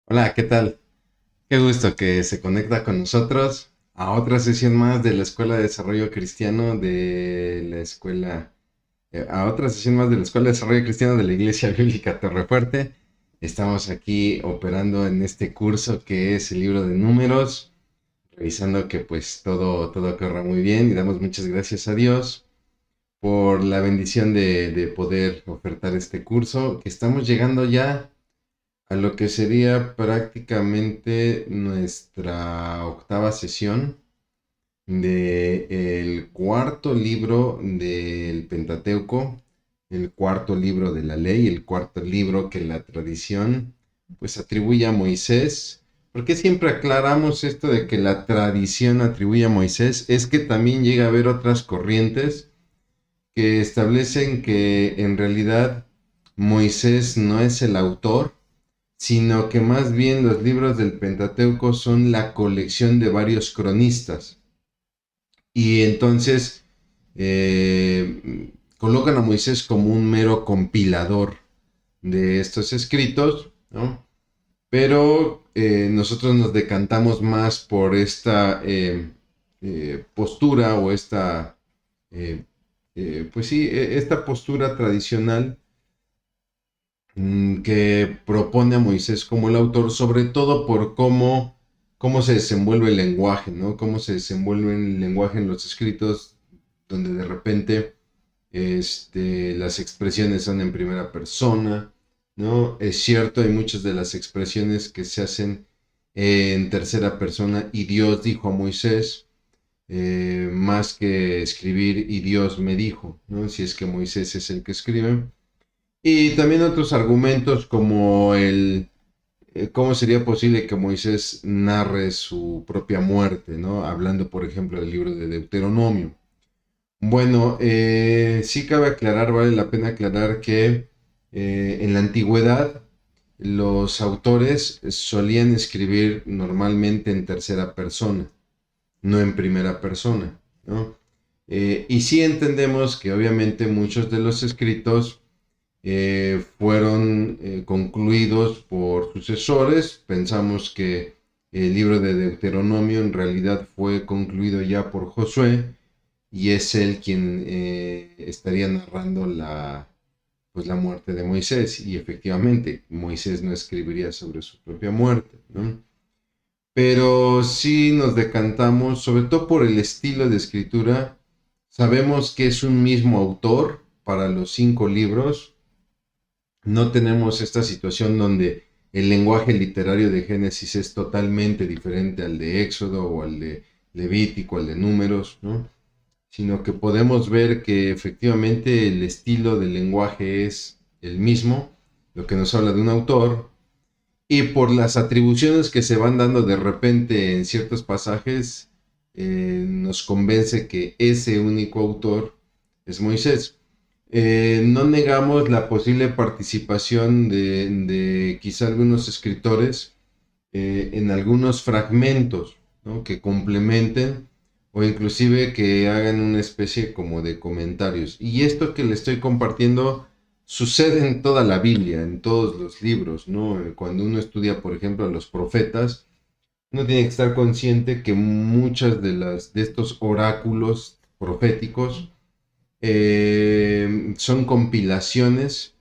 Hola, ¿qué tal? Qué gusto que se conecta con nosotros a otra sesión más de la Escuela de Desarrollo Cristiano de la Escuela, a otra sesión más de la Escuela de Desarrollo Cristiano de la Iglesia Bíblica Torrefuerte. Estamos aquí operando en este curso que es el libro de números, revisando que pues todo corra muy bien y damos muchas gracias a Dios por la bendición de poder ofertar este curso, que estamos llegando ya a lo que sería prácticamente nuestra octava sesión del cuarto libro del Pentateuco, el cuarto libro de la ley, el cuarto libro que la tradición pues atribuye a Moisés. ¿Por qué siempre aclaramos esto de que la tradición atribuye a Moisés? Es que también llega a haber otras corrientes que establecen que en realidad Moisés no es el autor, sino que más bien los libros del Pentateuco son la colección de varios cronistas. Y entonces colocan a Moisés como un mero compilador de estos escritos, ¿no? Pero nosotros nos decantamos más por esta postura o esta, eh, pues sí, esta postura tradicional que propone a Moisés como el autor, sobre todo por cómo se desenvuelve el lenguaje, ¿no? Cómo se desenvuelve el lenguaje en los escritos, donde de repente las expresiones son en primera persona, ¿no? Es cierto, hay muchas de las expresiones que se hacen en tercera persona y Dios dijo a Moisés, más que escribir y Dios me dijo, ¿no? Si es que Moisés es el que escribe. Y también otros argumentos como cómo sería posible que Moisés narre su propia muerte, ¿no? Hablando, por ejemplo, del libro de Deuteronomio. Bueno, sí cabe aclarar, vale la pena aclarar que en la antigüedad los autores solían escribir normalmente en tercera persona, no en primera persona, ¿no? Y sí entendemos que obviamente muchos de los escritos fueron concluidos por sucesores. Pensamos que el libro de Deuteronomio en realidad fue concluido ya por Josué y es él quien estaría narrando pues la muerte de Moisés. Y efectivamente, Moisés no escribiría sobre su propia muerte, ¿no? Pero sí nos decantamos, sobre todo por el estilo de escritura. Sabemos que es un mismo autor para los 5 libros. No tenemos esta situación donde el lenguaje literario de Génesis es totalmente diferente al de Éxodo o al de Levítico, al de Números, ¿no? Sino que podemos ver que efectivamente el estilo del lenguaje es el mismo, lo que nos habla de un autor, y por las atribuciones que se van dando de repente en ciertos pasajes, nos convence que ese único autor es Moisés. No negamos la posible participación de quizá algunos escritores en algunos fragmentos, ¿no? Que complementen o inclusive que hagan una especie como de comentarios. Y esto que le estoy compartiendo sucede en toda la Biblia, en todos los libros, ¿no? Cuando uno estudia, por ejemplo, a los profetas, uno tiene que estar consciente que muchas de estos oráculos proféticos son compilaciones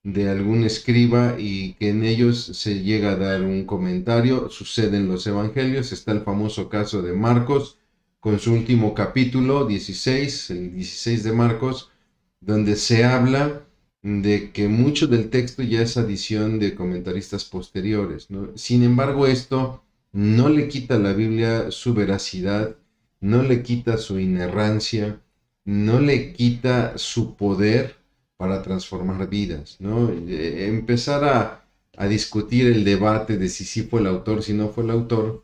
de algún escriba y que en ellos se llega a dar un comentario. Sucede en los evangelios, está el famoso caso de Marcos con su último capítulo 16, el 16 de Marcos, donde se habla de que mucho del texto ya es adición de comentaristas posteriores, ¿no? Sin embargo, esto no le quita a la Biblia su veracidad, no le quita su inerrancia, no le quita su poder para transformar vidas, ¿no? Empezar a discutir el debate de si sí fue el autor, si no fue el autor,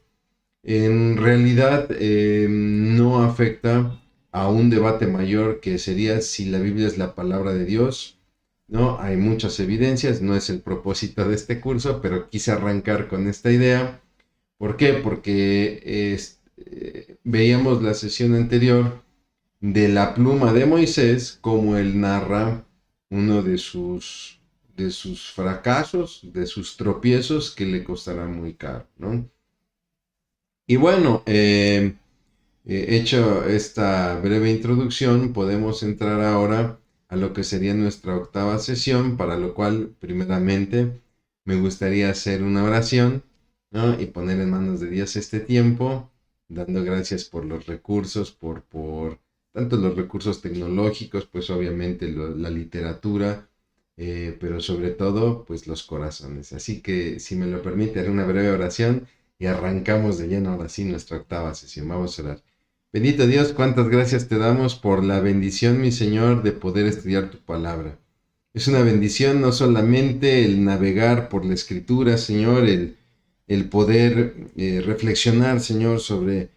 en realidad no afecta a un debate mayor que sería si la Biblia es la palabra de Dios, ¿no? Hay muchas evidencias, no es el propósito de este curso, pero quise arrancar con esta idea. ¿Por qué? Porque veíamos la sesión anterior de la pluma de Moisés, como él narra uno de sus fracasos, de sus tropiezos, que le costará muy caro, ¿no? Y bueno, hecho esta breve introducción, podemos entrar ahora a lo que sería nuestra octava sesión, para lo cual, primeramente, me gustaría hacer una oración, ¿no? Y poner en manos de Dios este tiempo, dando gracias por los recursos, por tanto los recursos tecnológicos, pues obviamente la literatura, pero sobre todo, pues los corazones. Así que, si me lo permite, haré una breve oración y arrancamos de lleno ahora sí nuestra octava sesión. Vamos a orar. Bendito Dios, cuántas gracias te damos por la bendición, mi Señor, de poder estudiar tu palabra. Es una bendición no solamente el navegar por la escritura, Señor, el poder reflexionar, Señor, sobre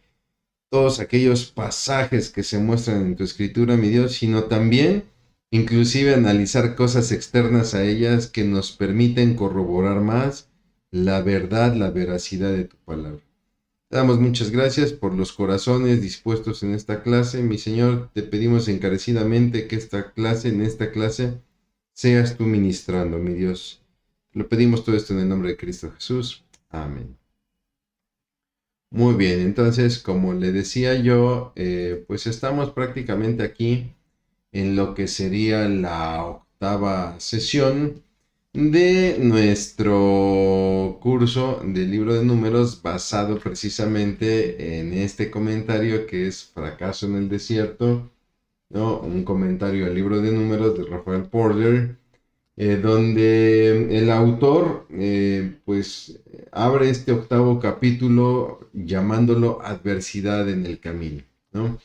todos aquellos pasajes que se muestran en tu escritura, mi Dios, sino también inclusive analizar cosas externas a ellas que nos permiten corroborar más la verdad, la veracidad de tu palabra. Te damos muchas gracias por los corazones dispuestos en esta clase. Mi Señor, te pedimos encarecidamente que en esta clase, seas tú ministrando, mi Dios. Lo pedimos todo esto en el nombre de Cristo Jesús. Amén. Muy bien, entonces, como le decía yo, pues estamos prácticamente aquí en lo que sería la octava sesión de nuestro curso del libro de números, basado precisamente en este comentario que es Fracaso en el Desierto, ¿no? Un comentario al libro de números de Rafael Porter, donde el autor pues abre este octavo capítulo llamándolo Adversidad en el Camino, ¿no?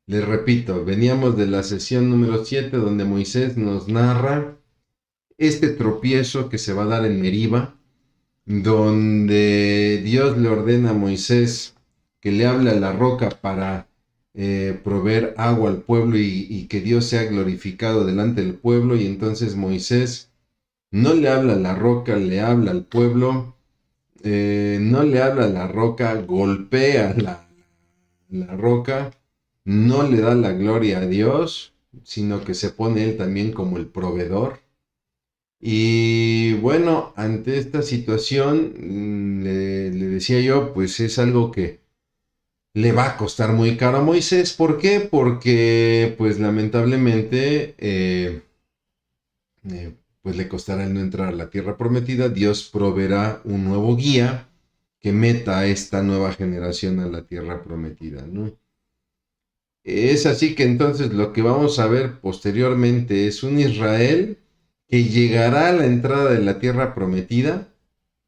Les repito, veníamos de la sesión número 7, donde Moisés nos narra este tropiezo que se va a dar en Meriba, donde Dios le ordena a Moisés que le hable a la roca para proveer agua al pueblo y que Dios sea glorificado delante del pueblo. Y entonces Moisés no le habla a la roca, le habla al pueblo, no le habla a la roca, golpea la roca, no le da la gloria a Dios, sino que se pone él también como el proveedor. Y bueno, ante esta situación, le decía yo, pues es algo que le va a costar muy caro a Moisés. ¿Por qué? Porque pues lamentablemente pues le costará el no entrar a la tierra prometida. Dios proveerá un nuevo guía que meta a esta nueva generación a la tierra prometida, ¿no? Es así que entonces lo que vamos a ver posteriormente es un Israel que llegará a la entrada de la tierra prometida,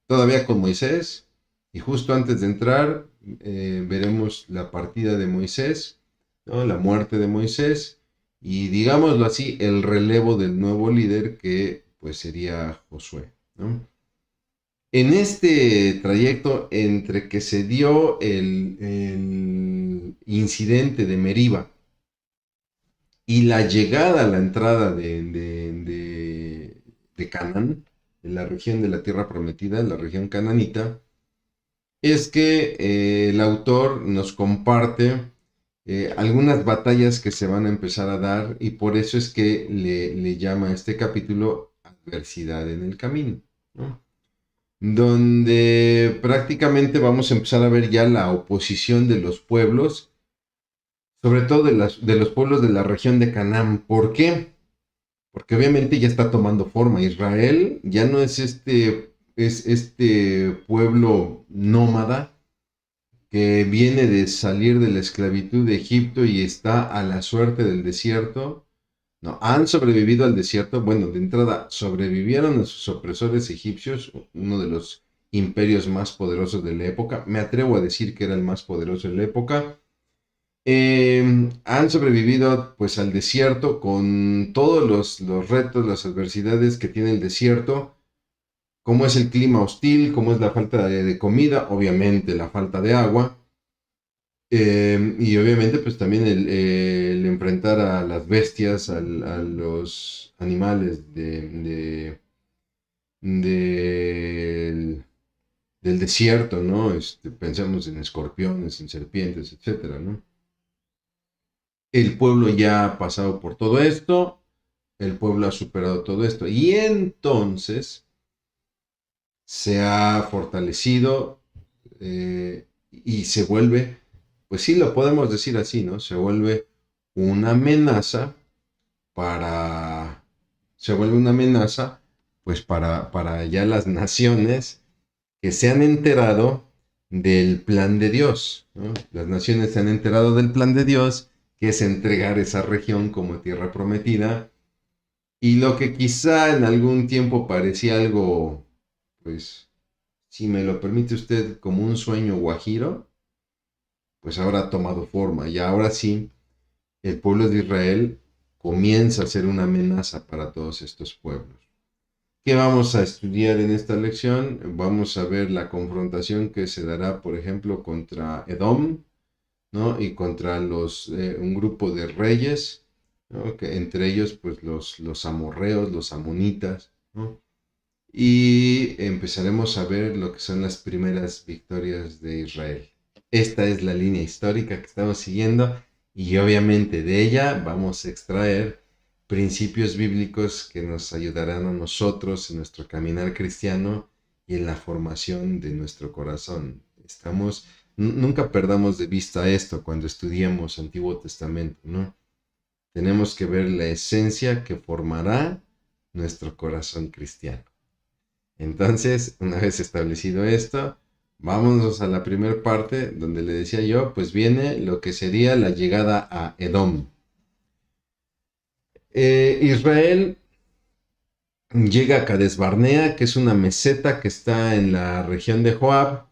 todavía con Moisés, y justo antes de entrar veremos la partida de Moisés, ¿no? La muerte de Moisés, y digámoslo así, el relevo del nuevo líder que pues sería Josué, ¿no? En este trayecto entre que se dio el incidente de Meriba y la llegada a la entrada de Canaán, en la región de la tierra prometida, la región cananita, es que el autor nos comparte algunas batallas que se van a empezar a dar, y por eso es que le llama a este capítulo Adversidad en el Camino, ¿no? Donde prácticamente vamos a empezar a ver ya la oposición de los pueblos, sobre todo de los pueblos de la región de Canaán. ¿Por qué? Porque obviamente ya está tomando forma. Israel ya no es este pueblo nómada que viene de salir de la esclavitud de Egipto y está a la suerte del desierto. No, han sobrevivido al desierto. Bueno, de entrada sobrevivieron a sus opresores egipcios, uno de los imperios más poderosos de la época. Me atrevo a decir que era el más poderoso de la época. Han sobrevivido pues al desierto con todos los retos, las adversidades que tiene el desierto, como es el clima hostil, como es la falta de comida, obviamente la falta de agua, y obviamente pues también el enfrentar a las bestias, a los animales del desierto, ¿no? Pensamos en escorpiones, en serpientes, etcétera, ¿no? El pueblo ya ha pasado por todo esto, el pueblo ha superado todo esto. Y entonces se ha fortalecido y se vuelve, pues sí, lo podemos decir así, ¿no? Se vuelve una amenaza para, se vuelve una amenaza, pues para ya las naciones que se han enterado del plan de Dios, ¿no? Las naciones se han enterado del plan de Dios, que es entregar esa región como tierra prometida, y lo que quizá en algún tiempo parecía algo, pues, si me lo permite usted, como un sueño guajiro, pues ahora ha tomado forma, y ahora sí, el pueblo de Israel comienza a ser una amenaza para todos estos pueblos. ¿Qué vamos a estudiar en esta lección? Vamos a ver la confrontación que se dará, por ejemplo, contra Edom, ¿no? Y contra un grupo de reyes, ¿no? Que entre ellos, pues los amorreos, los amonitas, ¿no? Y empezaremos a ver lo que son las primeras victorias de Israel. Esta es la línea histórica que estamos siguiendo y obviamente de ella vamos a extraer principios bíblicos que nos ayudarán a nosotros en nuestro caminar cristiano y en la formación de nuestro corazón. Nunca perdamos de vista esto cuando estudiemos Antiguo Testamento, ¿no? Tenemos que ver la esencia que formará nuestro corazón cristiano. Entonces, una vez establecido esto, vámonos a la primera parte donde le decía yo, pues viene lo que sería la llegada a Edom. Israel llega a Cades Barnea, que es una meseta que está en la región de Joab,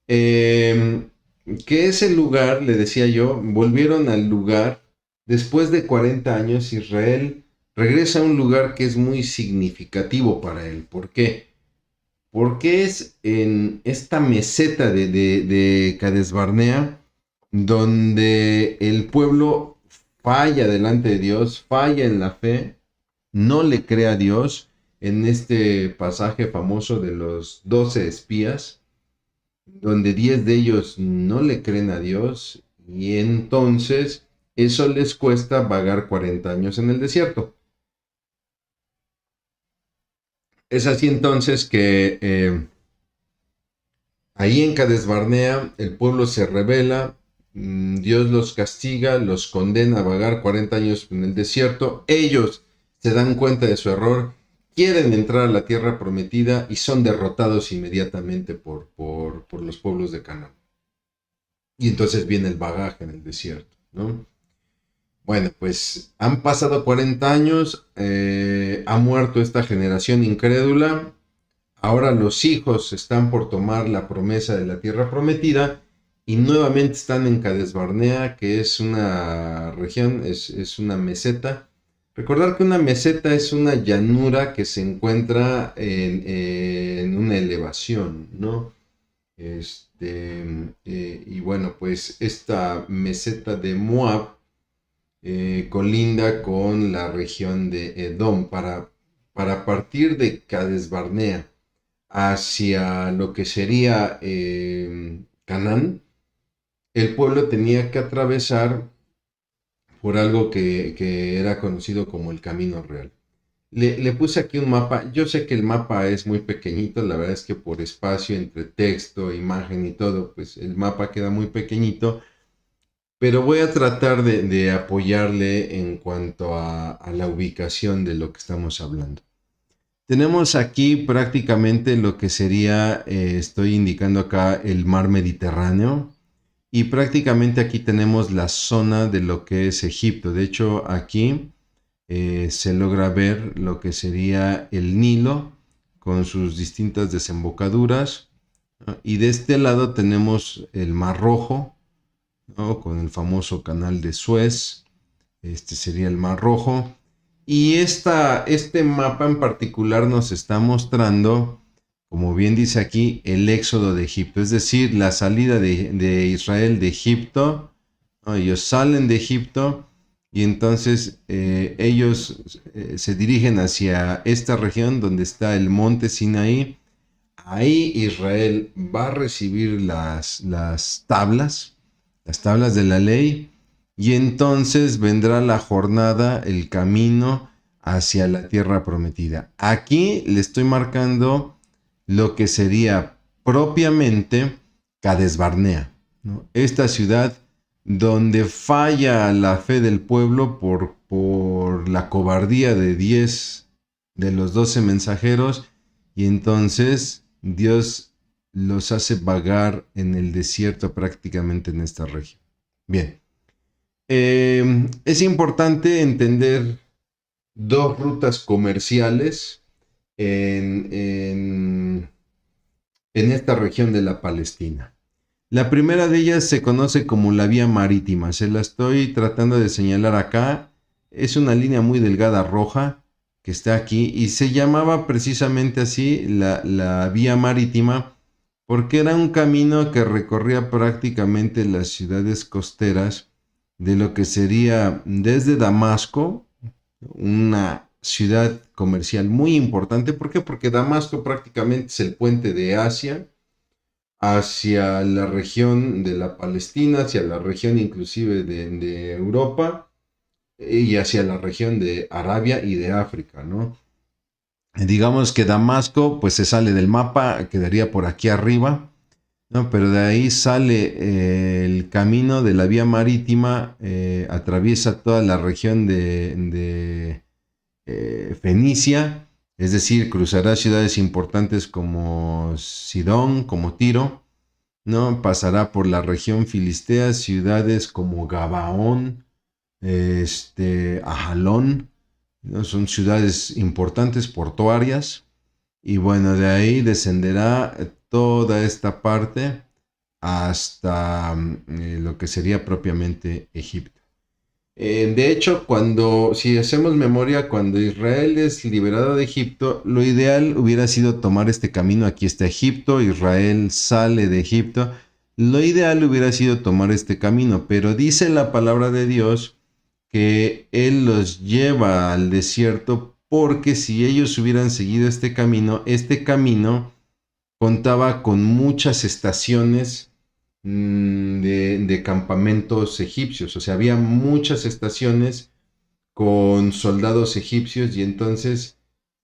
que es el lugar, le decía yo, volvieron al lugar, después de 40 años, Israel regresa a un lugar que es muy significativo para él. ¿Por qué? Porque es en esta meseta de Cades Barnea donde el pueblo falla delante de Dios, falla en la fe, no le cree a Dios en este pasaje famoso de los 12 espías, donde 10 de ellos no le creen a Dios y entonces eso les cuesta vagar 40 años en el desierto. Es así entonces que ahí en Cades Barnea el pueblo se rebela, Dios los castiga, los condena a vagar 40 años en el desierto, ellos se dan cuenta de su error, quieren entrar a la tierra prometida y son derrotados inmediatamente por los pueblos de Canaán. Y entonces viene el bagaje en el desierto, ¿no? Bueno, pues han pasado 40 años, ha muerto esta generación incrédula, ahora los hijos están por tomar la promesa de la tierra prometida y nuevamente están en Cades Barnea, que es una región, es una meseta. Recordar que una meseta es una llanura que se encuentra en una elevación, ¿no? Y bueno, pues esta meseta de Moab colinda con la región de Edom. Para partir de Cades Barnea hacia lo que sería Canaán, el pueblo tenía que atravesar por algo que era conocido como el Camino Real. Le puse aquí un mapa. Yo sé que el mapa es muy pequeñito, la verdad es que por espacio entre texto, imagen y todo, pues el mapa queda muy pequeñito, pero voy a tratar de apoyarle en cuanto a la ubicación de lo que estamos hablando. Tenemos aquí prácticamente lo que sería, estoy indicando acá el mar Mediterráneo, y prácticamente aquí tenemos la zona de lo que es Egipto. De hecho, aquí se logra ver lo que sería el Nilo con sus distintas desembocaduras, ¿no? Y de este lado tenemos el Mar Rojo, ¿no? Con el famoso canal de Suez. Este sería el Mar Rojo. Y este mapa en particular nos está mostrando, como bien dice aquí, el éxodo de Egipto, es decir, la salida de Israel de Egipto, ¿no? Ellos salen de Egipto y entonces ellos se dirigen hacia esta región donde está el monte Sinaí. Ahí Israel va a recibir las tablas de la ley, y entonces vendrá la jornada, el camino hacia la tierra prometida. Aquí le estoy marcando lo que sería propiamente Cades Barnea, ¿no? Esta ciudad donde falla la fe del pueblo por la cobardía de 10 de los 12 mensajeros, y entonces Dios los hace vagar en el desierto prácticamente en esta región. Bien, es importante entender dos rutas comerciales en esta región de la Palestina. La primera de ellas se conoce como la vía marítima. Se la estoy tratando de señalar acá. Es una línea muy delgada roja que está aquí y se llamaba precisamente así la vía marítima porque era un camino que recorría prácticamente las ciudades costeras de lo que sería desde Damasco, una ciudad comercial muy importante. ¿Por qué? Porque Damasco prácticamente es el puente de Asia hacia la región de la Palestina, hacia la región inclusive de Europa y hacia la región de Arabia y de África, ¿no? Digamos que Damasco pues se sale del mapa, quedaría por aquí arriba, ¿no? Pero de ahí sale el camino de la vía marítima, atraviesa toda la región de Fenicia, es decir, cruzará ciudades importantes como Sidón, como Tiro, ¿no? Pasará por la región filistea, ciudades como Gabaón, Ajalón, ¿no? Son ciudades importantes, portuarias, y bueno, de ahí descenderá toda esta parte hasta lo que sería propiamente Egipto. De hecho, si hacemos memoria, cuando Israel es liberado de Egipto, lo ideal hubiera sido tomar este camino. Aquí está Egipto, Israel sale de Egipto. Lo ideal hubiera sido tomar este camino, pero dice la palabra de Dios que Él los lleva al desierto porque si ellos hubieran seguido este camino contaba con muchas estaciones de campamentos egipcios. O sea, había muchas estaciones con soldados egipcios y entonces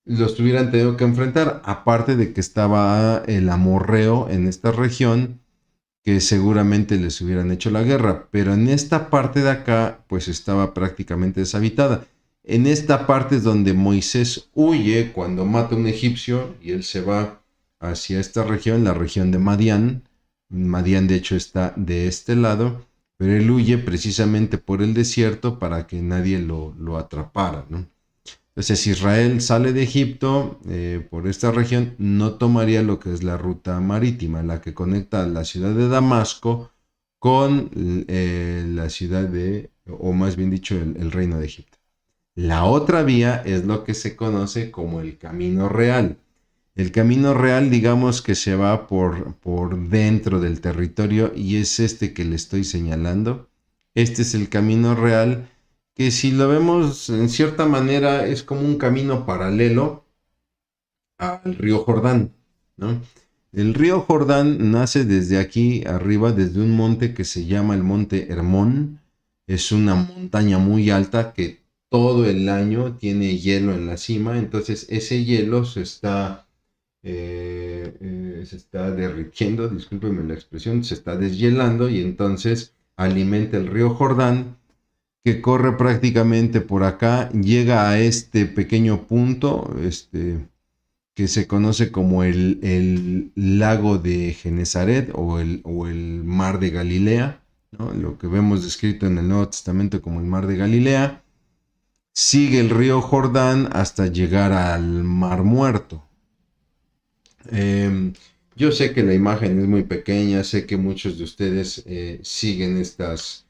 los tuvieran tenido que enfrentar. Aparte de que estaba el amorreo en esta región, que seguramente les hubieran hecho la guerra. Pero en esta parte de acá, pues estaba prácticamente deshabitada. En esta parte es donde Moisés huye cuando mata a un egipcio y él se va hacia esta región, la región de Madián. Madián de hecho está de este lado, pero él huye precisamente por el desierto para que nadie lo atrapara, ¿no? Entonces Israel sale de Egipto por esta región, no tomaría lo que es la ruta marítima, la que conecta la ciudad de Damasco con la ciudad o más bien dicho, el reino de Egipto. La otra vía es lo que se conoce como el camino real. El camino real, digamos que se va por dentro del territorio y es este que le estoy señalando. Este es el camino real que si lo vemos en cierta manera es como un camino paralelo al río Jordán, ¿no? El río Jordán nace desde aquí arriba, desde un monte que se llama el Monte Hermón. Es una montaña muy alta que todo el año tiene hielo en la cima, entonces ese hielo se está derritiendo, discúlpenme la expresión, se está deshielando y entonces alimenta el río Jordán que corre prácticamente por acá, llega a este pequeño punto que se conoce como el lago de Genesaret o el mar de Galilea, ¿no? Lo que vemos descrito en el Nuevo Testamento como el mar de Galilea. Sigue el río Jordán hasta llegar al Mar Muerto. Yo sé que la imagen es muy pequeña, sé que muchos de ustedes siguen estas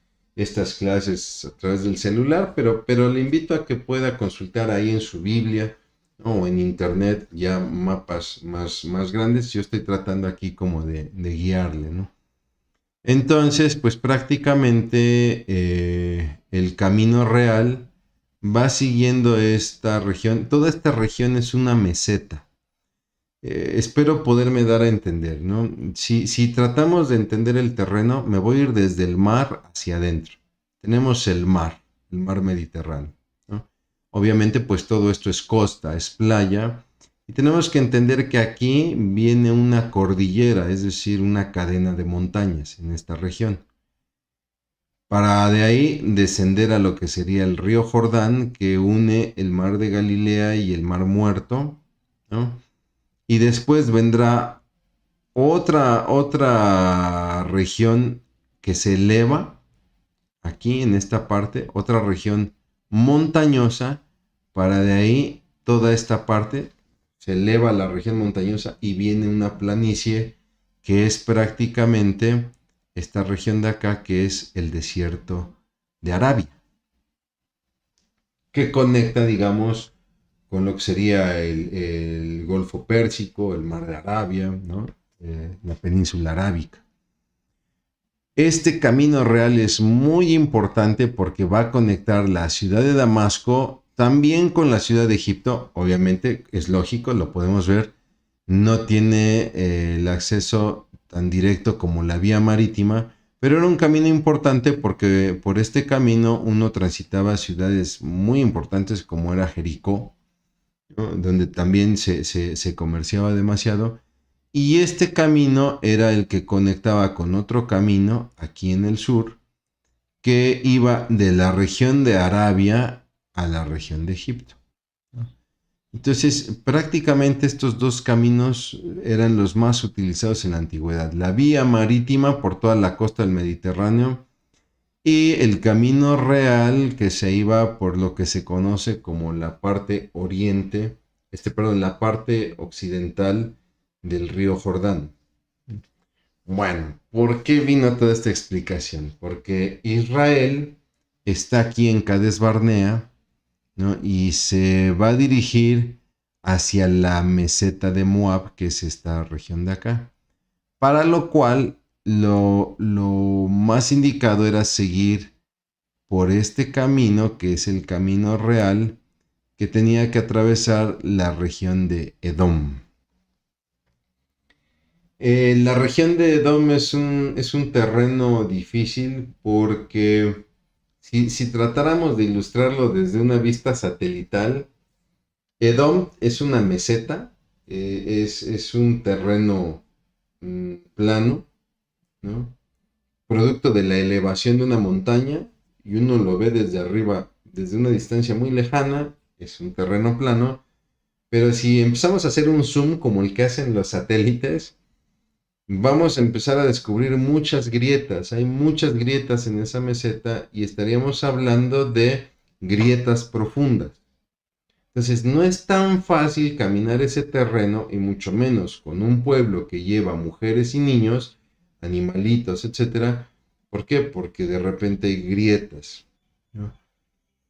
clases a través del celular, pero le invito a que pueda consultar ahí en su Biblia, ¿no? O en internet ya mapas más grandes. Yo estoy tratando aquí como de guiarle, ¿no? Entonces, pues prácticamente el camino real va siguiendo esta región. Toda esta región es una meseta. Espero poderme dar a entender, ¿no? Si tratamos de entender el terreno, me voy a ir desde el mar hacia adentro. Tenemos el mar Mediterráneo, ¿no? Obviamente, pues todo esto es costa, es playa. Y tenemos que entender que aquí viene una cordillera, es decir, una cadena de montañas en esta región. Para de ahí descender a lo que sería el río Jordán, que une el mar de Galilea y el mar Muerto, ¿no? Y después vendrá otra región que se eleva aquí en esta parte, otra región montañosa, para de ahí toda esta parte se eleva la región montañosa y viene una planicie que es prácticamente esta región de acá, que es el desierto de Arabia, que conecta, digamos, con lo que sería el Golfo Pérsico, el Mar de Arabia, ¿no? La península arábica. Este camino real es muy importante porque va a conectar la ciudad de Damasco también con la ciudad de Egipto. Obviamente es lógico, lo podemos ver, no tiene el acceso tan directo como la vía marítima, pero era un camino importante porque por este camino uno transitaba ciudades muy importantes como era Jericó, ¿no? Donde también se comerciaba demasiado. Y este camino era el que conectaba con otro camino aquí en el sur, que iba de la región de Arabia a la región de Egipto. Entonces, prácticamente estos dos caminos eran los más utilizados en la antigüedad. La vía marítima por toda la costa del Mediterráneo y el camino real que se iba por lo que se conoce como la parte oriente, la parte occidental del río Jordán. Bueno, ¿por qué vino toda esta explicación? Porque Israel está aquí en Cades Barnea, ¿no? Y se va a dirigir hacia la meseta de Moab, que es esta región de acá. Para lo cual, lo más indicado era seguir por este camino, que es el camino real, que tenía que atravesar la región de Edom. La región de Edom es un terreno difícil porque si tratáramos de ilustrarlo desde una vista satelital, Edom es una meseta, es un terreno plano, ¿no? Producto de la elevación de una montaña, y uno lo ve desde arriba, desde una distancia muy lejana, es un terreno plano, pero si empezamos a hacer un zoom como el que hacen los satélites, vamos a empezar a descubrir muchas grietas. Hay muchas grietas en esa meseta y estaríamos hablando de grietas profundas. Entonces no es tan fácil caminar ese terreno, y mucho menos con un pueblo que lleva mujeres y niños, animalitos, etcétera. ¿Por qué? Porque de repente hay grietas, ¿no?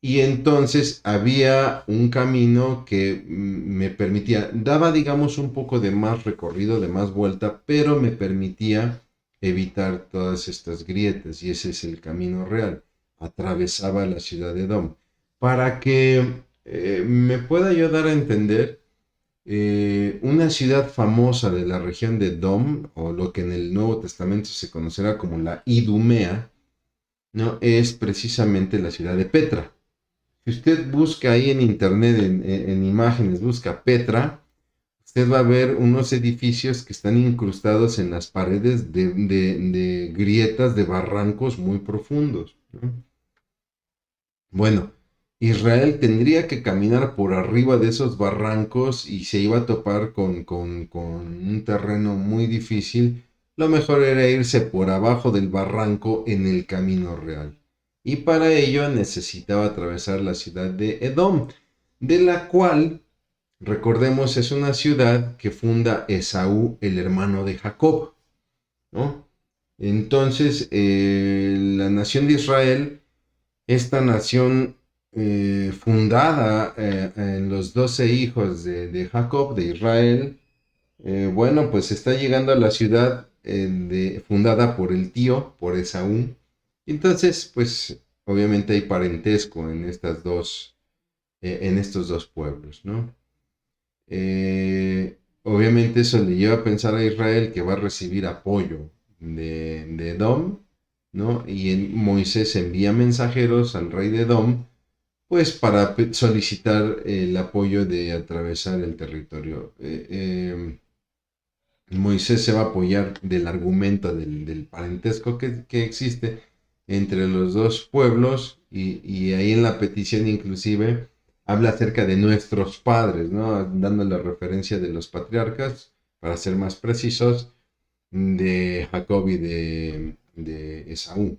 Y entonces había un camino que me permitía, daba digamos un poco de más recorrido, de más vuelta, pero me permitía evitar todas estas grietas, y ese es el camino real. Atravesaba la ciudad de Edom. Para que me pueda ayudar a entender, una ciudad famosa de la región de Edom, o lo que en el Nuevo Testamento se conocerá como la Idumea, ¿no? Es precisamente la ciudad de Petra. Si usted busca ahí en internet, en imágenes, busca Petra, usted va a ver unos edificios que están incrustados en las paredes de grietas, de barrancos muy profundos, ¿no? Bueno, Israel tendría que caminar por arriba de esos barrancos y se iba a topar con un terreno muy difícil. Lo mejor era irse por abajo del barranco en el camino real. Y para ello necesitaba atravesar la ciudad de Edom, de la cual, recordemos, es una ciudad que funda Esaú, el hermano de Jacob, ¿no? Entonces, la nación de Israel, esta nación fundada en los 12 hijos de Jacob, de Israel, bueno, pues está llegando a la ciudad fundada por el tío, por Esaú. Entonces, pues, obviamente hay parentesco en estos dos pueblos, ¿no? Obviamente eso le lleva a pensar a Israel que va a recibir apoyo de Edom, ¿no? Y Moisés envía mensajeros al rey de Edom, pues para solicitar el apoyo de atravesar el territorio. Moisés se va a apoyar del argumento del parentesco que existe entre los dos pueblos y ahí en la petición inclusive habla acerca de nuestros padres, ¿no? Dando la referencia de los patriarcas, para ser más precisos, de Jacob y de Esaú.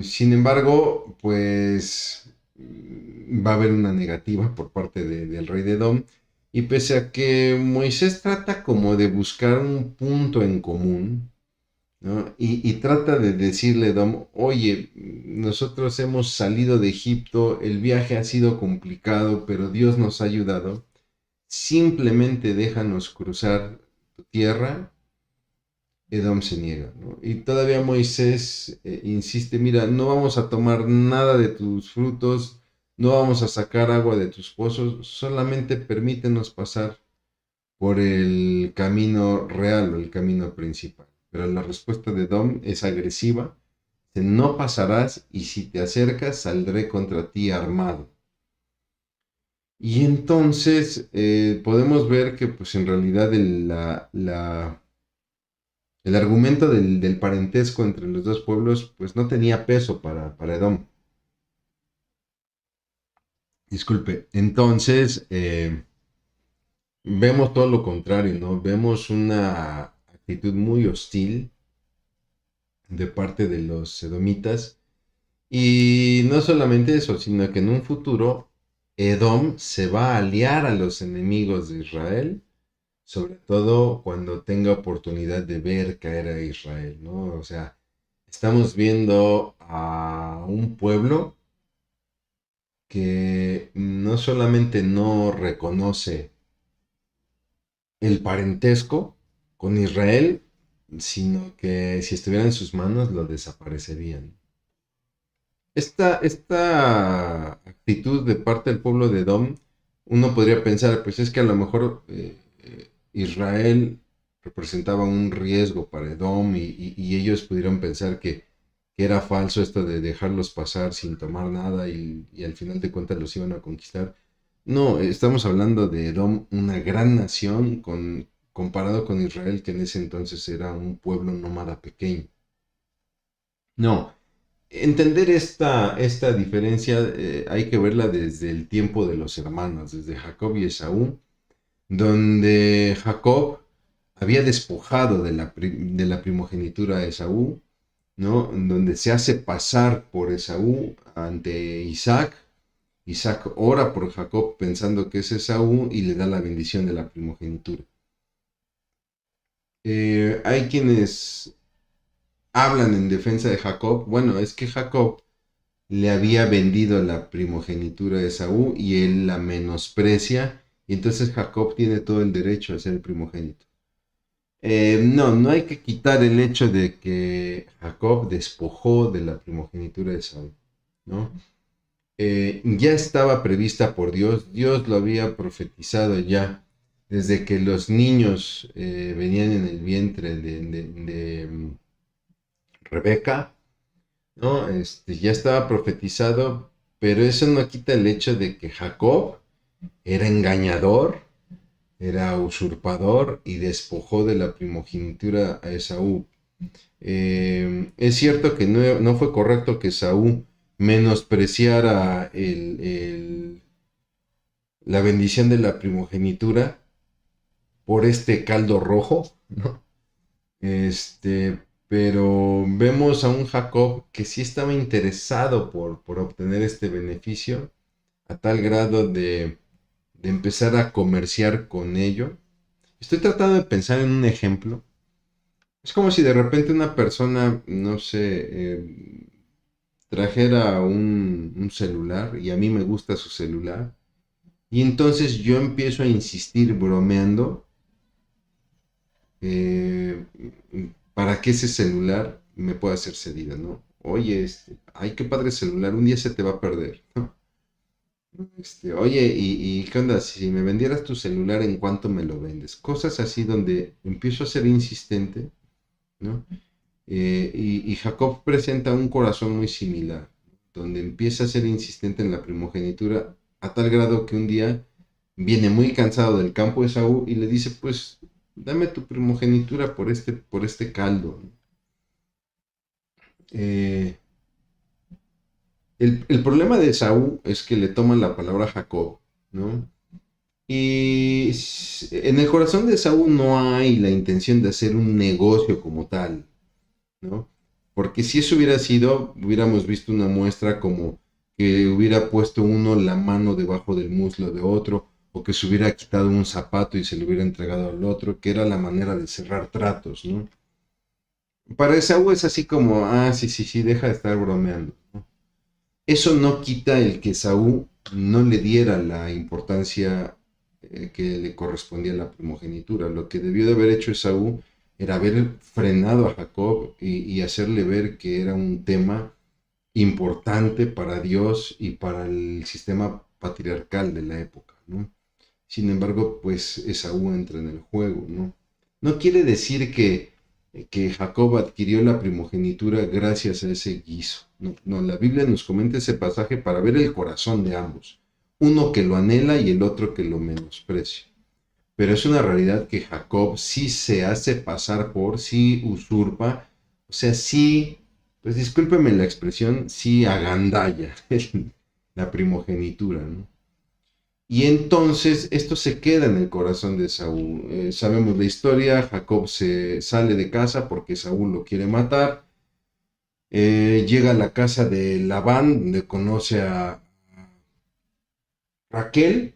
Sin embargo, pues va a haber una negativa por parte del rey de Edom. Y pese a que Moisés trata como de buscar un punto en común, ¿no? Y trata de decirle a Edom, oye, nosotros hemos salido de Egipto, el viaje ha sido complicado, pero Dios nos ha ayudado. Simplemente déjanos cruzar tu tierra. Edom se niega, ¿no? Y todavía Moisés insiste, mira, no vamos a tomar nada de tus frutos, no vamos a sacar agua de tus pozos, solamente permítenos pasar por el camino real o el camino principal. Pero la respuesta de Edom es agresiva, dice, no pasarás y si te acercas saldré contra ti armado. Y entonces podemos ver que pues en realidad el argumento del parentesco entre los dos pueblos pues no tenía peso para Edom. Disculpe, entonces vemos todo lo contrario, ¿no? Vemos una actitud muy hostil de parte de los edomitas. Y no solamente eso, sino que en un futuro Edom se va a aliar a los enemigos de Israel, sobre todo cuando tenga oportunidad de ver caer a Israel, ¿no? O sea, estamos viendo a un pueblo que no solamente no reconoce el parentesco con Israel, sino que si estuviera en sus manos lo desaparecerían. Esta actitud de parte del pueblo de Edom, uno podría pensar, pues es que a lo mejor Israel representaba un riesgo para Edom y ellos pudieron pensar que era falso esto de dejarlos pasar sin tomar nada y al final de cuentas los iban a conquistar. No, estamos hablando de Edom, una gran nación comparado con Israel, que en ese entonces era un pueblo nómada pequeño. No, entender esta diferencia hay que verla desde el tiempo de los hermanos, desde Jacob y Esaú, donde Jacob había despojado de la primogenitura a Esaú, ¿no? Donde se hace pasar por Esaú ante Isaac. Isaac ora por Jacob pensando que es Esaú y le da la bendición de la primogenitura. Hay quienes hablan en defensa de Jacob. Bueno, es que Jacob le había vendido la primogenitura de Esaú y él la menosprecia y entonces Jacob tiene todo el derecho a ser el primogénito. No hay que quitar el hecho de que Jacob despojó de la primogenitura de Esaú, ¿no? Ya estaba prevista por Dios, Dios lo había profetizado ya desde que los niños venían en el vientre de Rebeca, ¿no? Ya estaba profetizado, pero eso no quita el hecho de que Jacob era engañador, era usurpador y despojó de la primogenitura a Esaú. Es cierto que no fue correcto que Esaú menospreciara la bendición de la primogenitura por este caldo rojo, ¿no? Pero vemos a un Jacob que sí estaba interesado por obtener este beneficio a tal grado de empezar a comerciar con ello. Estoy tratando de pensar en un ejemplo. Es como si de repente una persona, no sé, trajera un celular y a mí me gusta su celular. Y entonces yo empiezo a insistir bromeando para que ese celular me pueda ser cedido, ¿no? Oye, ay, qué padre celular, un día se te va a perder, ¿no? Oye, ¿y qué onda? Si me vendieras tu celular, ¿en cuánto me lo vendes? Cosas así donde empiezo a ser insistente, ¿no? Y Jacob presenta un corazón muy similar. donde empieza a ser insistente en la primogenitura, a tal grado que un día viene muy cansado del campo de Esaú y le dice, pues, dame tu primogenitura por este caldo. Eh, el problema de Esaú es que le toma la palabra Jacob, ¿no? Y en el corazón de Esaú no hay la intención de hacer un negocio como tal, ¿no? Porque si eso hubiera sido, hubiéramos visto una muestra como que hubiera puesto uno la mano debajo del muslo de otro, o que se hubiera quitado un zapato y se lo hubiera entregado al otro, que era la manera de cerrar tratos, ¿no? Para Esaú es así como, sí, sí, sí, deja de estar bromeando, ¿no? Eso no quita el que Esaú no le diera la importancia que le correspondía a la primogenitura. Lo que debió de haber hecho Esaú era haber frenado a Jacob y hacerle ver que era un tema importante para Dios y para el sistema patriarcal de la época, ¿no? Sin embargo, pues Esaú entra en el juego, ¿no? No quiere decir que Jacob adquirió la primogenitura gracias a ese guiso. No, no, la Biblia nos comenta ese pasaje para ver el corazón de ambos. Uno que lo anhela y el otro que lo menosprecia. Pero es una realidad que Jacob sí se hace pasar por, sí usurpa, o sea, sí, pues discúlpeme la expresión, sí agandalla la primogenitura, ¿no? Y entonces esto se queda en el corazón de Saúl. Sabemos la historia, Jacob se sale de casa porque Saúl lo quiere matar. Llega a la casa de Labán, donde conoce a Raquel,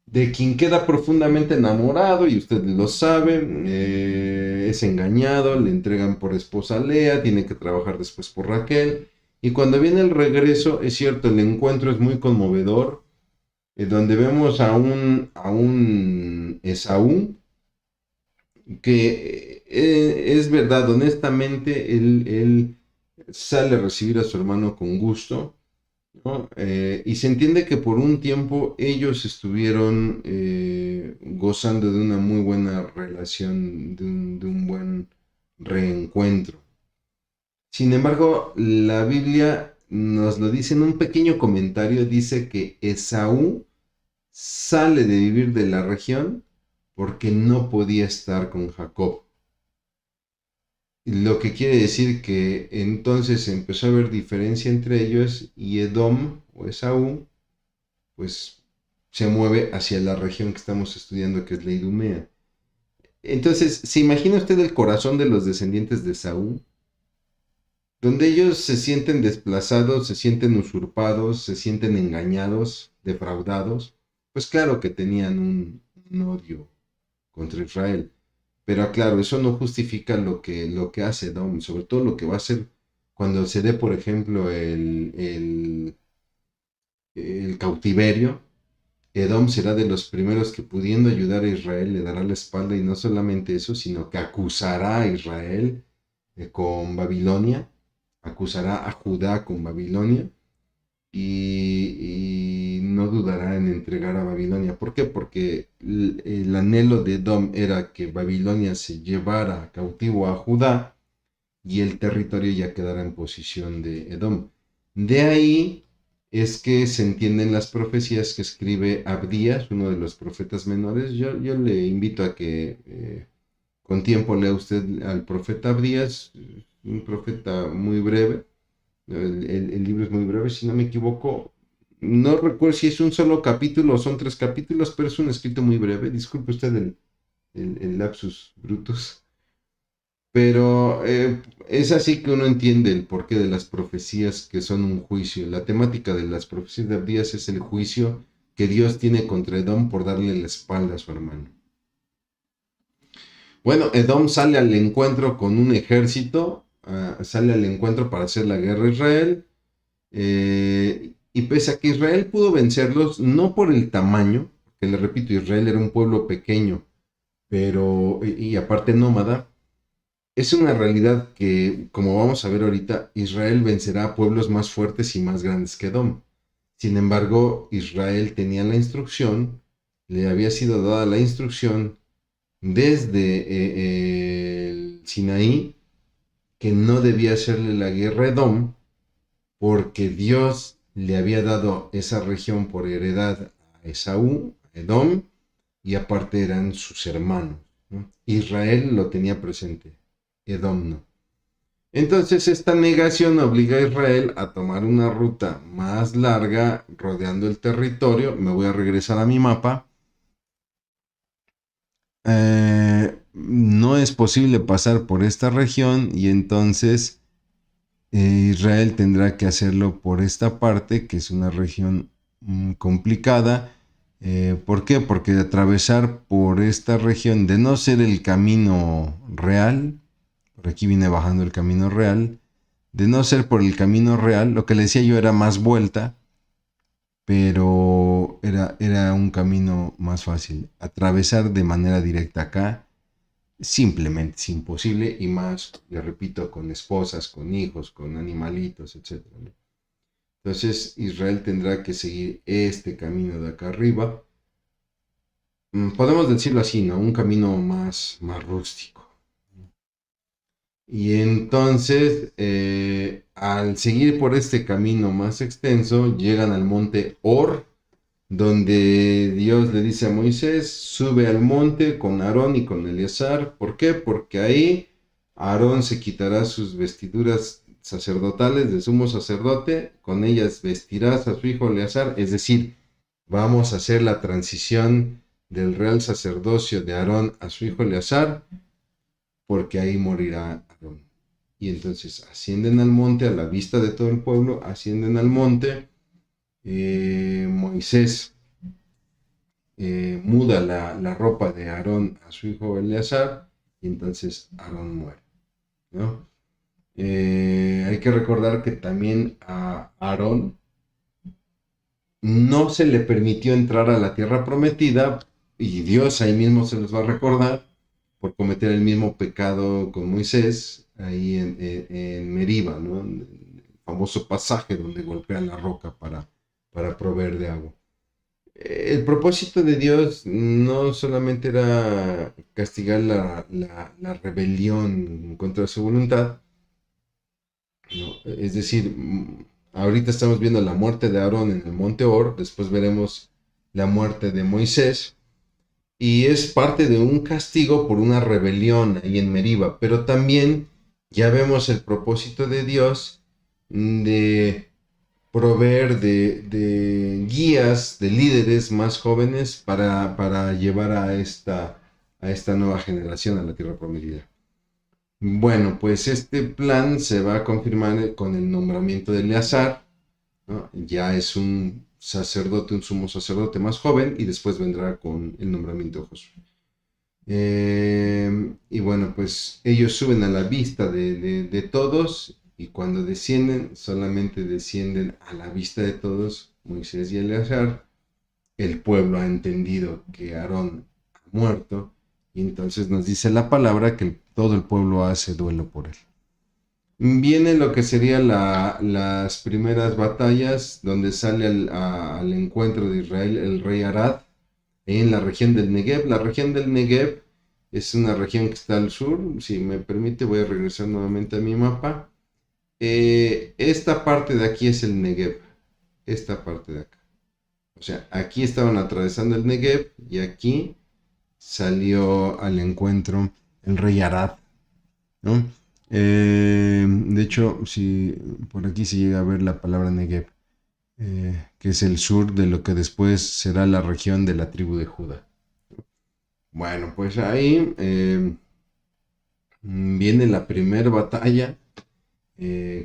de quien queda profundamente enamorado, y usted lo sabe, es engañado, le entregan por esposa a Lea, tiene que trabajar después por Raquel. Y cuando viene el regreso, es cierto, el encuentro es muy conmovedor, donde vemos a un Esaú que es verdad, honestamente, él sale a recibir a su hermano con gusto, ¿no? Y se entiende que por un tiempo ellos estuvieron gozando de una muy buena relación, de un buen reencuentro. Sin embargo, la Biblia nos lo dice en un pequeño comentario, dice que Esaú sale de vivir de la región porque no podía estar con Jacob. Lo que quiere decir que entonces empezó a haber diferencia entre ellos y Edom o Esaú, pues se mueve hacia la región que estamos estudiando, que es la Idumea. Entonces, ¿se imagina usted el corazón de los descendientes de Esaú? Donde ellos se sienten desplazados, se sienten usurpados, se sienten engañados, defraudados. Pues claro que tenían un odio contra Israel. Pero claro, eso no justifica lo que hace Edom, sobre todo lo que va a hacer cuando se dé, por ejemplo, el cautiverio. Edom será de los primeros que, pudiendo ayudar a Israel, le dará la espalda, y no solamente eso, sino que acusará a Israel con Babilonia, acusará a Judá con Babilonia, y no dudará en entregar a Babilonia. ¿Por qué? Porque el anhelo de Edom era que Babilonia se llevara cautivo a Judá y el territorio ya quedara en posición de Edom. De ahí es que se entienden las profecías que escribe Abdías, uno de los profetas menores. Yo le invito a que con tiempo lea usted al profeta Abdías, un profeta muy breve. El libro es muy breve, si no me equivoco. No recuerdo si es un solo capítulo o son 3 capítulos, pero es un escrito muy breve. Disculpe usted el lapsus brutus. Pero es así que uno entiende el porqué de las profecías, que son un juicio. La temática de las profecías de Abdías es el juicio que Dios tiene contra Edom por darle la espalda a su hermano. Bueno, Edom sale al encuentro con un ejército, sale al encuentro para hacer la guerra a Israel. Y pese a que Israel pudo vencerlos, no por el tamaño, que le repito, Israel era un pueblo pequeño, pero, y aparte nómada, es una realidad que, como vamos a ver ahorita, Israel vencerá a pueblos más fuertes y más grandes que Edom. Sin embargo, Israel tenía la instrucción, le había sido dada la instrucción desde el Sinaí, que no debía hacerle la guerra a Edom, porque Dios le había dado esa región por heredad a Esaú, a Edom, y aparte eran sus hermanos, ¿no? Israel lo tenía presente, Edom no. Entonces esta negación obliga a Israel a tomar una ruta más larga rodeando el territorio. Me voy a regresar a mi mapa. No es posible pasar por esta región y entonces Israel tendrá que hacerlo por esta parte, que es una región complicada. ¿Por qué? Porque atravesar por esta región, de no ser el camino real, por aquí viene bajando el camino real, de no ser por el camino real, lo que le decía yo era más vuelta, pero era un camino más fácil. Atravesar de manera directa acá simplemente es imposible, y más, le repito, con esposas, con hijos, con animalitos, etc. Entonces Israel tendrá que seguir este camino de acá arriba. Podemos decirlo así, ¿no? Un camino más rústico. Y entonces, al seguir por este camino más extenso, llegan al monte Hor, donde Dios le dice a Moisés: sube al monte con Aarón y con Eleazar. ¿Por qué? Porque ahí Aarón se quitará sus vestiduras sacerdotales de sumo sacerdote, con ellas vestirás a su hijo Eleazar. Es decir, vamos a hacer la transición del real sacerdocio de Aarón a su hijo Eleazar, porque ahí morirá Aarón. Y entonces ascienden al monte a la vista de todo el pueblo, ascienden al monte. Moisés muda la ropa de Aarón a su hijo Eleazar, y entonces Aarón muere, ¿no? Hay que recordar que también a Aarón no se le permitió entrar a la tierra prometida, y Dios ahí mismo se los va a recordar por cometer el mismo pecado con Moisés ahí en Meriba, ¿no? El famoso pasaje donde golpean la roca para proveer de agua. El propósito de Dios no solamente era castigar la rebelión contra su voluntad, ¿no? Es decir, ahorita estamos viendo la muerte de Aarón en el monte Hor, después veremos la muerte de Moisés, y es parte de un castigo por una rebelión ahí en Meriba, pero también ya vemos el propósito de Dios de proveer de guías, de líderes más jóvenes para llevar a esta nueva generación a la tierra prometida. Bueno, pues este plan se va a confirmar con el nombramiento de Eleazar, ¿no? Ya es un sacerdote, un sumo sacerdote más joven, y después vendrá con el nombramiento de Josué. Y bueno, pues ellos suben a la vista de todos, y cuando descienden, solamente descienden a la vista de todos Moisés y Eleazar. El pueblo ha entendido que Aarón ha muerto, y entonces nos dice la palabra que todo el pueblo hace duelo por él. Viene lo que serían las primeras batallas, donde sale al encuentro de Israel el rey Arad en la región del Negev. La región del Negev es una región que está al sur. Si me permite, voy a regresar nuevamente a mi mapa. Esta parte de aquí es el Negev, esta parte de acá. O sea, aquí estaban atravesando el Negev, y aquí salió al encuentro el rey Arad, ¿no? De hecho, si por aquí se llega a ver la palabra Negev, que es el sur de lo que después será la región de la tribu de Judá. Bueno, pues ahí viene la primera batalla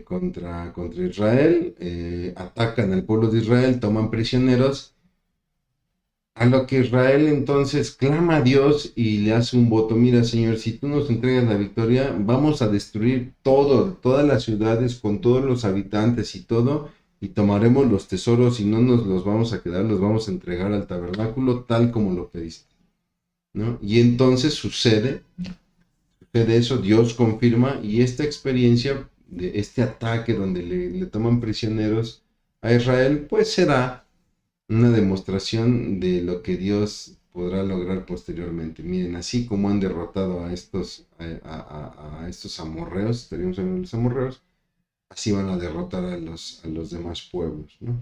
contra Israel. Atacan al pueblo de Israel, toman prisioneros, a lo que Israel entonces clama a Dios y le hace un voto: mira, Señor, si tú nos entregas la victoria, vamos a destruir todas las ciudades con todos los habitantes y todo, y tomaremos los tesoros y no nos los vamos a quedar, los vamos a entregar al tabernáculo tal como lo pediste, ¿no? Y entonces sucede eso, Dios confirma, y esta experiencia de este ataque donde le toman prisioneros a Israel, pues será una demostración de lo que Dios podrá lograr posteriormente. Miren, así como han derrotado a estos amorreos, estaríamos hablando de los amorreos, así van a derrotar a los demás pueblos, ¿no?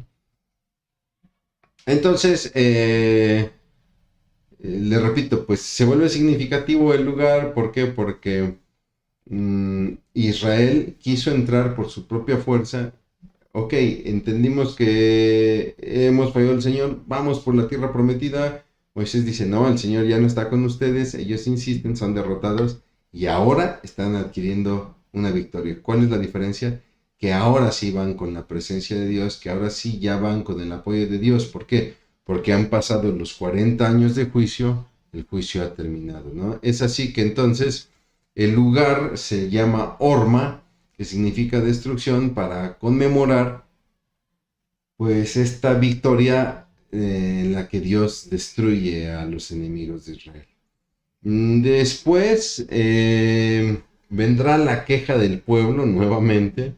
Entonces, le repito, pues se vuelve significativo el lugar. ¿Por qué? Porque Israel quiso entrar por su propia fuerza. Ok, entendimos que hemos fallado al Señor, vamos por la tierra prometida. Moisés dice, no, el Señor ya no está con ustedes, ellos insisten, son derrotados y ahora están adquiriendo una victoria. ¿Cuál es la diferencia? Que ahora sí van con la presencia de Dios, que ahora sí ya van con el apoyo de Dios. ¿Por qué? Porque han pasado los 40 años de juicio, el juicio ha terminado, ¿no? Es así que entonces el lugar se llama Horma, que significa destrucción, para conmemorar pues esta victoria en la que Dios destruye a los enemigos de Israel. Después vendrá la queja del pueblo nuevamente,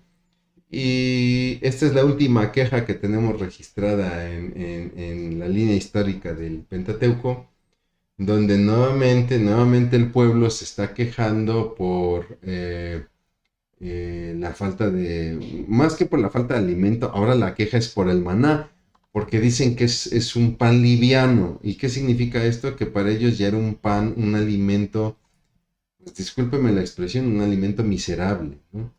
y esta es la última queja que tenemos registrada en la línea histórica del Pentateuco, donde nuevamente el pueblo se está quejando por la falta de, más que por la falta de alimento, ahora la queja es por el maná, porque dicen que es un pan liviano. ¿Y qué significa esto? Que para ellos ya era un pan, un alimento, pues discúlpeme la expresión, un alimento miserable, ¿no?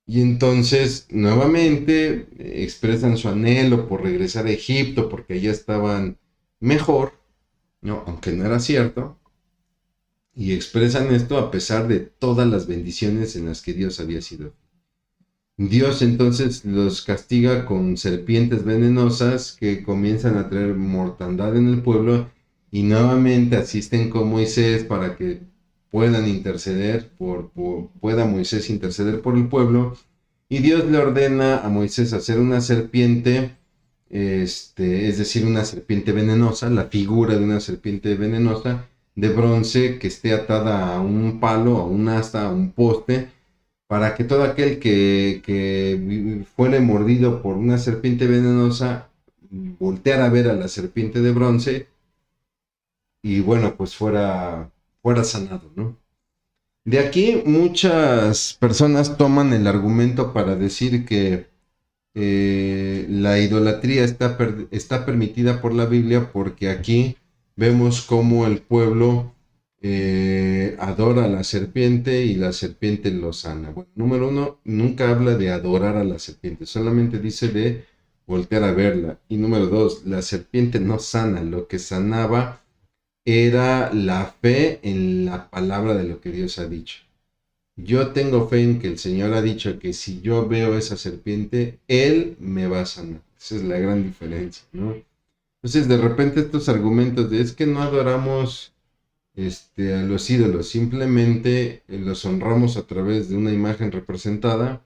Y entonces nuevamente expresan su anhelo por regresar a Egipto porque ya estaban mejor, ¿no? Aunque no era cierto. Y expresan esto a pesar de todas las bendiciones en las que Dios había sido. Dios entonces los castiga con serpientes venenosas que comienzan a traer mortandad en el pueblo, y nuevamente asisten con Moisés para que puedan interceder, pueda Moisés interceder por el pueblo, y Dios le ordena a Moisés hacer una serpiente, es decir, una serpiente venenosa, la figura de una serpiente venenosa de bronce que esté atada a un palo, a un asta, a un poste, para que todo aquel que fuere mordido por una serpiente venenosa volteara a ver a la serpiente de bronce y bueno, pues fuera sanado, ¿no? De aquí muchas personas toman el argumento para decir que la idolatría está permitida por la Biblia, porque aquí vemos cómo el pueblo adora a la serpiente y la serpiente lo sana. Bueno, número uno, nunca habla de adorar a la serpiente, solamente dice de voltear a verla. Y número dos, la serpiente no sana, lo que sanaba era la fe en la palabra de lo que Dios ha dicho. Yo tengo fe en que el Señor ha dicho que si yo veo esa serpiente, Él me va a sanar. Esa es la gran diferencia, ¿no? Entonces, de repente estos argumentos de es que no adoramos a los ídolos, simplemente los honramos a través de una imagen representada,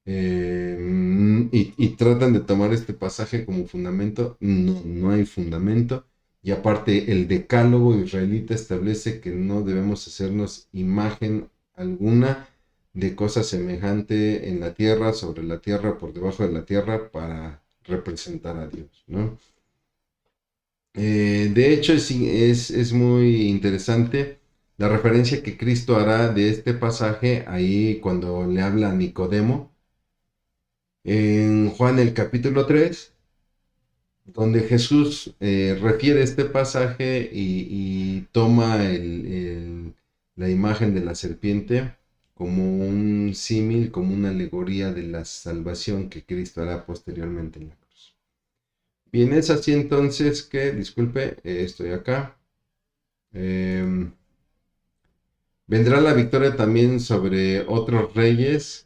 y tratan de tomar este pasaje como fundamento. No, no hay fundamento. Y aparte, el decálogo israelita establece que no debemos hacernos imagen alguna de cosa semejante en la tierra, sobre la tierra, por debajo de la tierra, para representar a Dios, ¿no? De hecho, es muy interesante la referencia que Cristo hará de este pasaje ahí cuando le habla a Nicodemo en Juan el capítulo 3, donde Jesús refiere este pasaje y toma la imagen de la serpiente como un símil, como una alegoría de la salvación que Cristo hará posteriormente en la cruz. Bien, es así entonces que, disculpe, estoy acá. Vendrá la victoria también sobre otros reyes,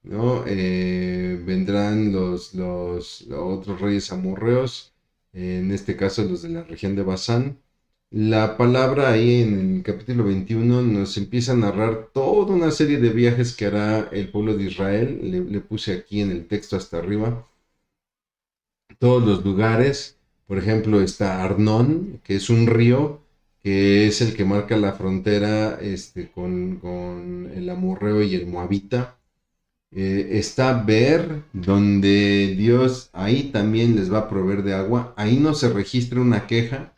¿no? Vendrán los otros reyes amorreos, en este caso los de la región de Basán. La palabra ahí en el capítulo 21 nos empieza a narrar toda una serie de viajes que hará el pueblo de Israel. Le puse aquí en el texto hasta arriba todos los lugares. Por ejemplo, está Arnón, que es un río, que es el que marca la frontera con el amorreo y el moabita. Está Ber, donde Dios ahí también les va a proveer de agua. Ahí no se registra una queja,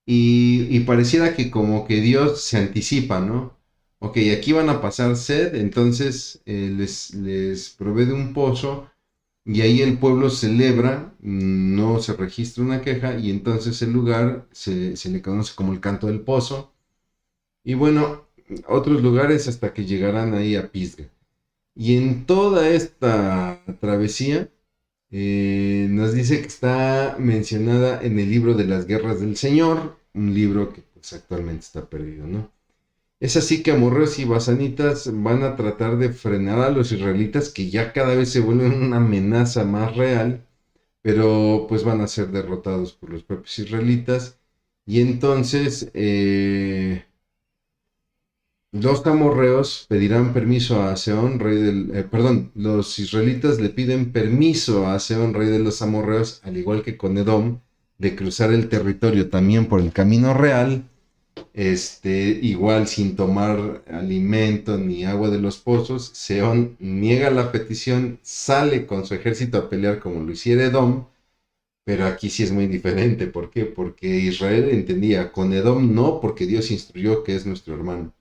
y pareciera que como que Dios se anticipa, ¿no? ok, aquí van a pasar sed, entonces les provee de un pozo y ahí el pueblo celebra, no se registra una queja y entonces el lugar se le conoce como el canto del pozo. Y bueno, otros lugares hasta que llegarán ahí a Pisga. Y en toda esta travesía nos dice que está mencionada en el libro de las guerras del Señor, un libro que pues, actualmente está perdido, ¿no? Es así que amorreos y basanitas van a tratar de frenar a los israelitas que ya cada vez se vuelven una amenaza más real, pero pues van a ser derrotados por los propios israelitas. Y entonces los amorreos pedirán permiso a Seón, rey del... los israelitas le piden permiso a Seón, rey de los amorreos, al igual que con Edom, de cruzar el territorio también por el camino real, igual sin tomar alimento ni agua de los pozos. Seón niega la petición, sale con su ejército a pelear como lo hiciera Edom, pero aquí sí es muy diferente. ¿Por qué? Porque Israel entendía, con Edom no, porque Dios instruyó que es nuestro hermano.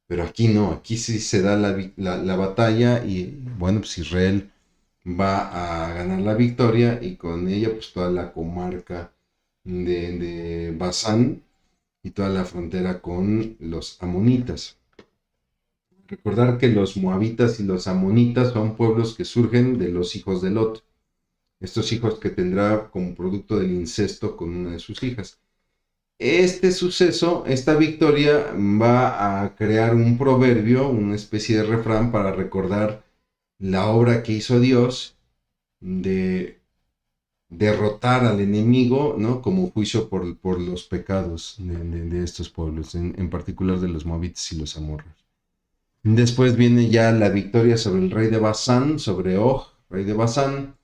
Pero aquí no, aquí sí se da la batalla y bueno, pues Israel va a ganar la victoria y con ella pues toda la comarca de Basán y toda la frontera con los amonitas. Recordar que los moabitas y los amonitas son pueblos que surgen de los hijos de Lot. Estos hijos que tendrá como producto del incesto con una de sus hijas. Este suceso, esta victoria, va a crear un proverbio, una especie de refrán para recordar la obra que hizo Dios de derrotar al enemigo, ¿no? Como juicio por los pecados de estos pueblos, en particular de los moabitas y los amorreos. Después viene ya la victoria sobre el rey de Basán, sobre Og, rey de Basán,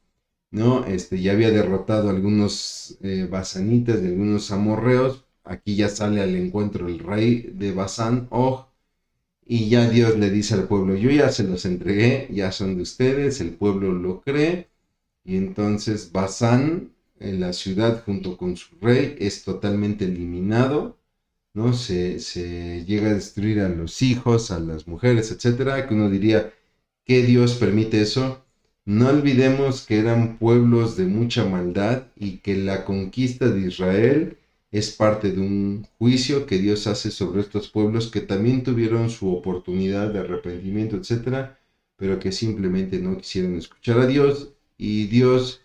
¿no? Ya había derrotado a algunos basanitas y algunos amorreos. Aquí ya sale al encuentro el rey de Basán, Og, y ya Dios le dice al pueblo, yo ya se los entregué, ya son de ustedes, el pueblo lo cree, y entonces Basán, en la ciudad junto con su rey, es totalmente eliminado, ¿no? Se llega a destruir a los hijos, a las mujeres, etcétera, que uno diría, ¿qué Dios permite eso? No olvidemos que eran pueblos de mucha maldad y que la conquista de Israel es parte de un juicio que Dios hace sobre estos pueblos que también tuvieron su oportunidad de arrepentimiento, etcétera, pero que simplemente no quisieron escuchar a Dios, y Dios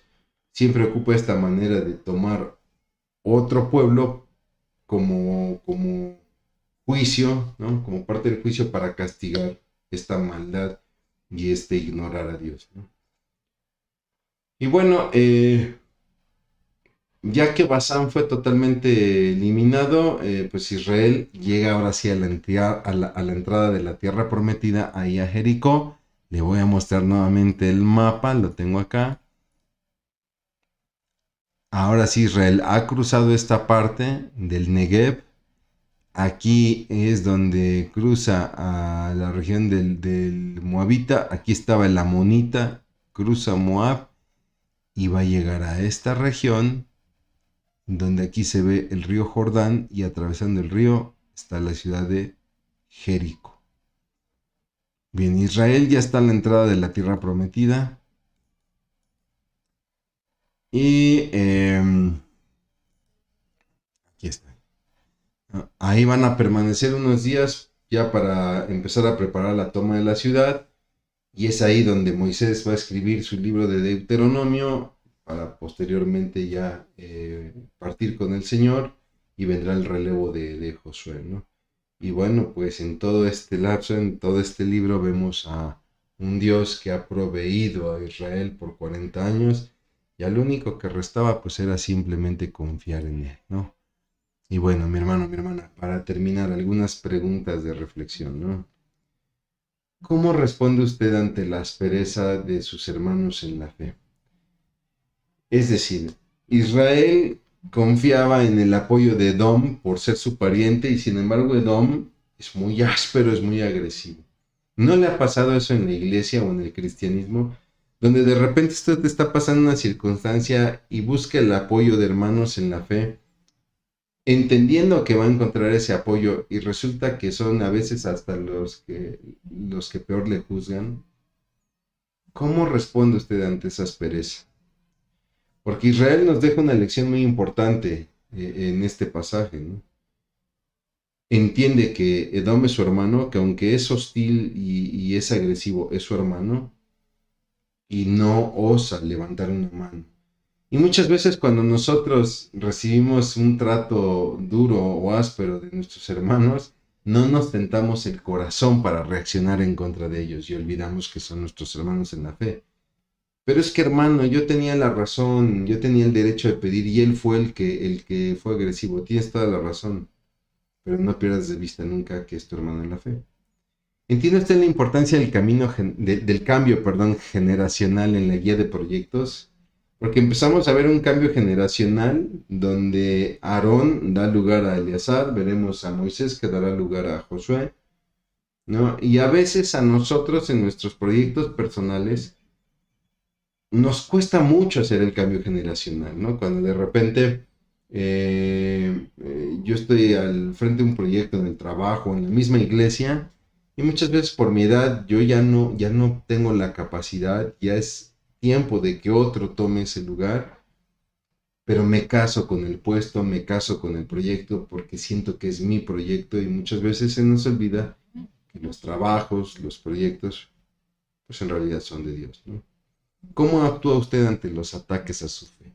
siempre ocupa esta manera de tomar otro pueblo como juicio, ¿no? Como parte del juicio para castigar esta maldad y ignorar a Dios, ¿no? Y bueno, ya que Basán fue totalmente eliminado, pues Israel llega ahora sí a la entrada de la tierra prometida, ahí a Jericó. Le voy a mostrar nuevamente el mapa, lo tengo acá. Ahora sí, Israel ha cruzado esta parte del Negev. Aquí es donde cruza a la región del Moabita. Aquí estaba el Amonita, cruza Moab y va a llegar a esta región donde aquí se ve el río Jordán y atravesando el río está la ciudad de Jericó. Bien, Israel ya está a la entrada de la tierra prometida. Y aquí está. Ahí van a permanecer unos días ya para empezar a preparar la toma de la ciudad. Y es ahí donde Moisés va a escribir su libro de Deuteronomio para posteriormente ya partir con el Señor y vendrá el relevo de Josué, ¿no? Y bueno, pues en todo este lapso, en todo este libro vemos a un Dios que ha proveído a Israel por 40 años y al único que restaba pues era simplemente confiar en Él, ¿no? Y bueno, mi hermano, mi hermana, para terminar, algunas preguntas de reflexión, ¿no? ¿Cómo responde usted ante la aspereza de sus hermanos en la fe? Es decir, Israel confiaba en el apoyo de Edom por ser su pariente y sin embargo Edom es muy áspero, es muy agresivo. ¿No le ha pasado eso en la iglesia o en el cristianismo? Donde de repente usted te está pasando una circunstancia y busca el apoyo de hermanos en la fe entendiendo que va a encontrar ese apoyo y resulta que son a veces hasta los que peor le juzgan, ¿cómo responde usted ante esa aspereza? Porque Israel nos deja una lección muy importante en este pasaje, ¿no? Entiende que Edom es su hermano, que aunque es hostil y es agresivo, es su hermano, y no osa levantar una mano. Y muchas veces cuando nosotros recibimos un trato duro o áspero de nuestros hermanos, no nos tentamos el corazón para reaccionar en contra de ellos y olvidamos que son nuestros hermanos en la fe. Pero es que, hermano, yo tenía la razón, yo tenía el derecho de pedir y él fue el que fue agresivo. Tienes toda la razón, pero no pierdas de vista nunca que es tu hermano en la fe. ¿Entiende usted la importancia del del cambio, generacional en la guía de proyectos? Porque empezamos a ver un cambio generacional donde Aarón da lugar a Eleazar, veremos a Moisés que dará lugar a Josué, ¿no? Y a veces a nosotros en nuestros proyectos personales nos cuesta mucho hacer el cambio generacional, ¿no? Cuando de repente yo estoy al frente de un proyecto en el trabajo, en la misma iglesia, y muchas veces por mi edad yo ya no tengo la capacidad, ya es tiempo de que otro tome ese lugar, pero me caso con el puesto, me caso con el proyecto porque siento que es mi proyecto y muchas veces se nos olvida que los trabajos, los proyectos, pues en realidad son de Dios, ¿no? ¿Cómo actúa usted ante los ataques a su fe?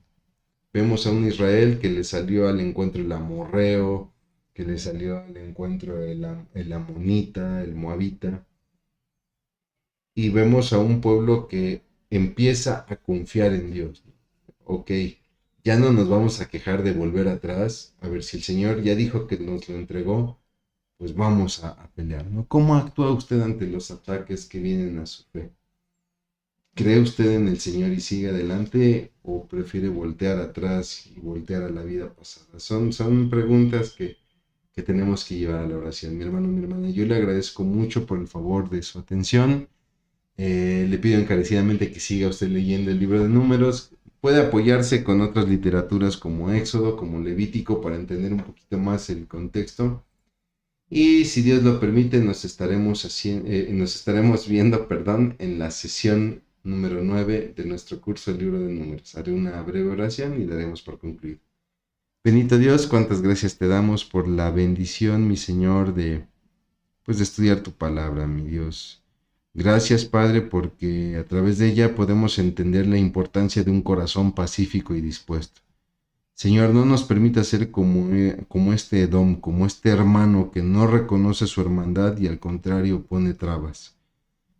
Vemos a un Israel que le salió al encuentro el amorreo, que le salió al encuentro el amonita, el moabita, y vemos a un pueblo que empieza a confiar en Dios. Ok, ya no nos vamos a quejar de volver atrás, a ver si el Señor ya dijo que nos lo entregó, pues vamos a pelear, ¿no? ¿Cómo actúa usted ante los ataques que vienen a su fe? ¿Cree usted en el Señor y sigue adelante o prefiere voltear atrás y voltear a la vida pasada? Son preguntas que tenemos que llevar a la oración. Mi hermano, mi hermana, yo le agradezco mucho por el favor de su atención. Le pido encarecidamente que siga usted leyendo el libro de Números. Puede apoyarse con otras literaturas como Éxodo, como Levítico, para entender un poquito más el contexto. Y si Dios lo permite, nos estaremos viendo, en la sesión número 9 de nuestro curso del libro de Números. Haré una breve oración y daremos por concluido. Bendito Dios, cuántas gracias te damos por la bendición, mi Señor, de estudiar tu palabra, mi Dios. Gracias, Padre, porque a través de ella podemos entender la importancia de un corazón pacífico y dispuesto. Señor, no nos permita ser como este Edom, como este hermano que no reconoce su hermandad y al contrario pone trabas.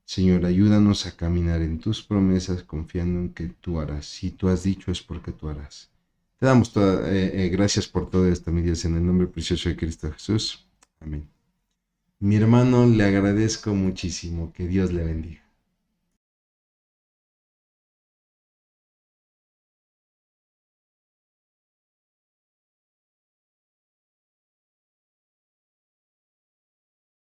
Señor, ayúdanos a caminar en tus promesas confiando en que tú harás. Si tú has dicho es porque tú harás. Te damos gracias por todo esto, mi Dios, en el nombre precioso de Cristo Jesús. Amén. Mi hermano, le agradezco muchísimo. Que Dios le bendiga.